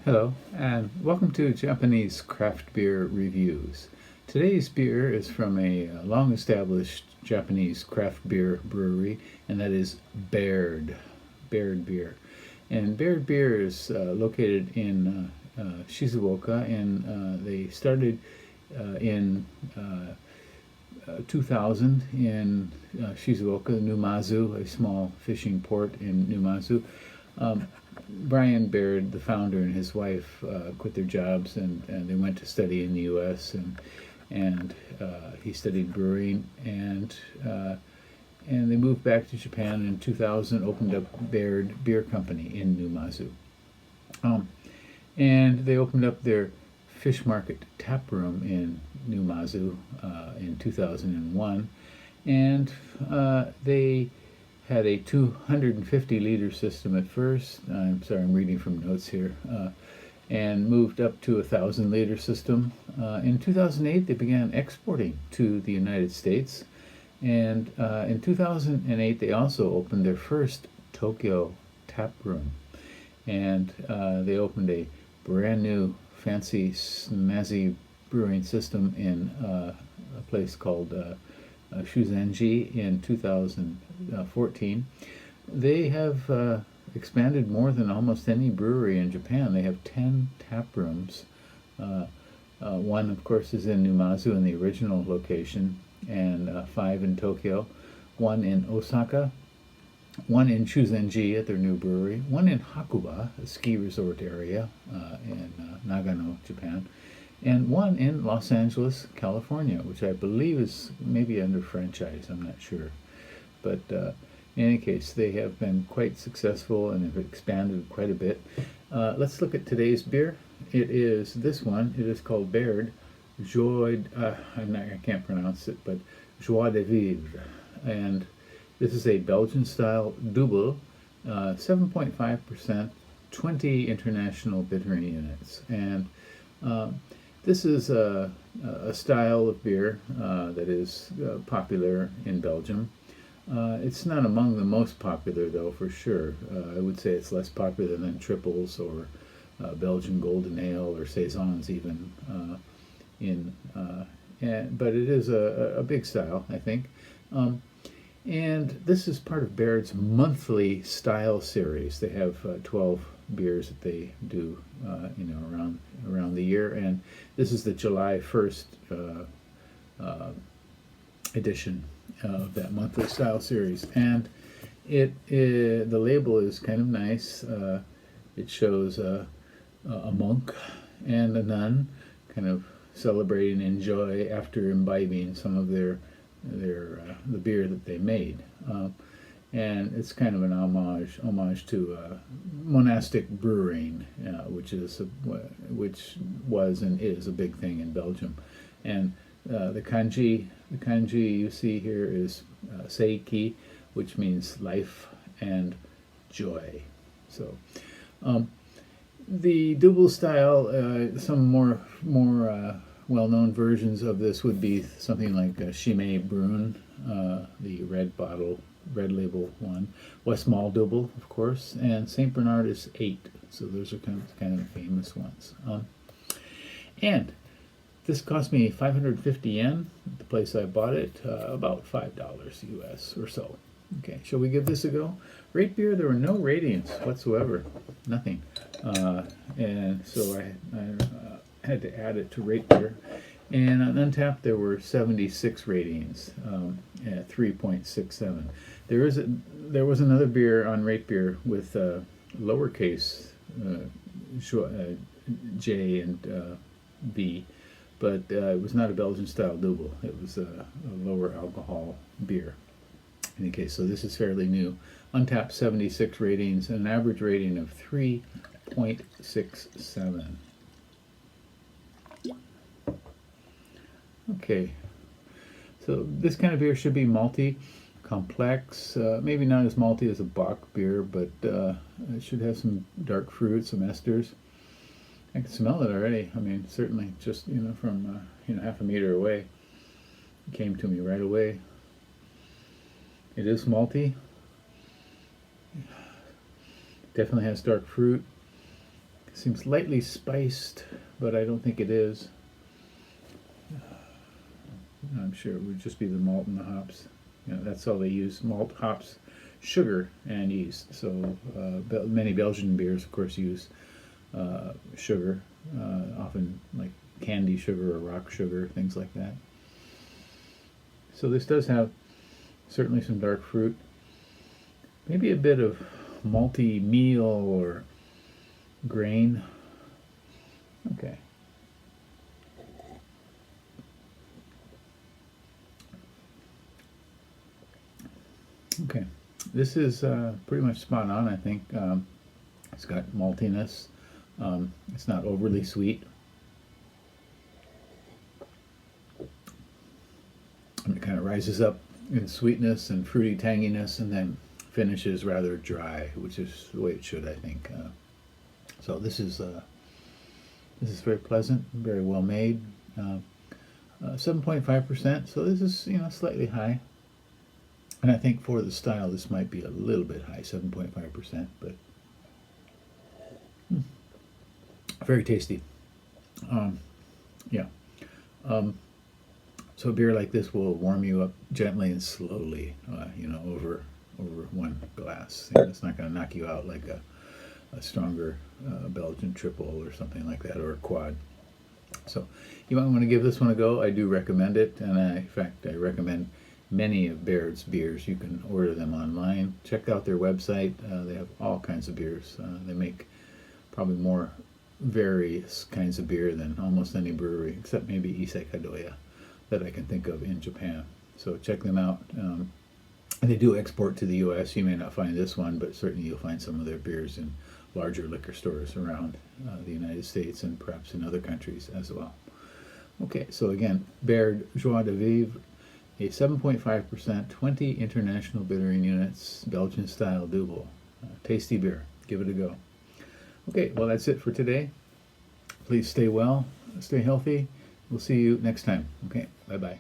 Hello, and welcome to Japanese Craft Beer Reviews. Today's beer is from a long-established Japanese craft beer brewery, and that is Baird Beer. And Baird Beer is located in Shizuoka, and they started in 2000 in Shizuoka, Numazu, a small fishing port in Numazu. Brian Baird, the founder, and his wife quit their jobs and they went to study in the U.S. and he studied brewing and they moved back to Japan in 2000, opened up Baird Beer Company in Numazu, and they opened up their fish market tap room in Numazu in 2001, and they had a 250 liter system at first. I'm sorry, I'm reading from notes here. And moved up to a 1,000 liter system. In 2008, they began exporting to the United States. And in 2008, they also opened their first Tokyo tap room. And they opened a brand new, fancy, snazzy brewing system in a place called Shuzenji in 2014. They have expanded more than almost any brewery in Japan. They have 10 tap rooms. One, of course, is in Numazu in the original location, and 5 in Tokyo, 1 in Osaka, 1 in Shuzenji at their new brewery, 1 in Hakuba, a ski resort area in Nagano, Japan, and 1 in Los Angeles, California, which I believe is maybe under franchise. I'm not sure. But in any case, they have been quite successful and have expanded quite a bit. Let's look at today's beer. It is this one. It is called Baird Joie, I can't pronounce it, but Joie de Vivre. And this is a Belgian-style dubbel, 7.5%, 20 international bittering units. And this is a style of beer that is popular in Belgium. It's not among the most popular, though, for sure. I would say it's less popular than triples or Belgian Golden Ale or Saisons even. But it is a big style, I think. And this is part of Baird's monthly style series. They have 12 beers that they do, around the year, and this is the July 1st edition of that monthly style series. And the label is kind of nice. It shows a monk and a nun kind of celebrating in joy after imbibing some of the beer that they made. And it's kind of an homage to monastic brewing, which was and is a big thing in Belgium. And the kanji you see here is seiki, which means life and joy. So the dubbel style, some more well-known versions of this would be something like Chimay Brune, the red label one, Westmalle Dubbel, of course, and St. Bernard is 8. So those are kind of famous ones. And this cost me 550 yen at the place I bought it, about $5 US or so. Okay, shall we give this a go? Rate beer, there were no ratings whatsoever, nothing. And so I had to add it to rate beer. And on Untappd, there were 76 ratings at 3.67. There was another beer on rate beer with lowercase J and B, but it was not a Belgian style dubbel. It was a lower alcohol beer. In any case, so this is fairly new. Untappd, 76 ratings, and an average rating of 3.67. Okay, so this kind of beer should be malty, complex, maybe not as malty as a Bock beer, but it should have some dark fruit, some esters. I can smell it already. I mean, certainly just, from, half a meter away. It came to me right away. It is malty. Definitely has dark fruit. Seems lightly spiced, but I don't think it is. I'm sure it would just be the malt and the hops. That's all they use: malt, hops, sugar, and yeast. So many Belgian beers, of course, use sugar, often like candy sugar or rock sugar, things like that. So this does have certainly some dark fruit, maybe a bit of malty meal or grain. Okay. Okay, this is pretty much spot on, I think. It's got maltiness. It's not overly sweet. And it kind of rises up in sweetness and fruity tanginess, and then finishes rather dry, which is the way it should, I think. So this is very pleasant, very well made. 7.5%. So this is slightly high. And I think for the style, this might be a little bit high, 7.5%, but very tasty. Yeah. So a beer like this will warm you up gently and slowly, over one glass. It's not going to knock you out like a stronger Belgian triple or something like that, or a quad. So you might want to give this one a go. I do recommend it, and in fact, I recommend many of Baird's beers. You can order them online. Check out their website. They have all kinds of beers. They make probably more various kinds of beer than almost any brewery, except maybe Issei Kadoya, that I can think of in Japan. So check them out. And they do export to the U.S. You may not find this one, but certainly you'll find some of their beers in larger liquor stores around the United States and perhaps in other countries as well. Okay, so again, Baird Joie de Vivre, a 7.5%, 20 international bittering units, Belgian style dubbel. Tasty beer. Give it a go. Okay, well, that's it for today. Please stay well, stay healthy. We'll see you next time. Okay, bye-bye.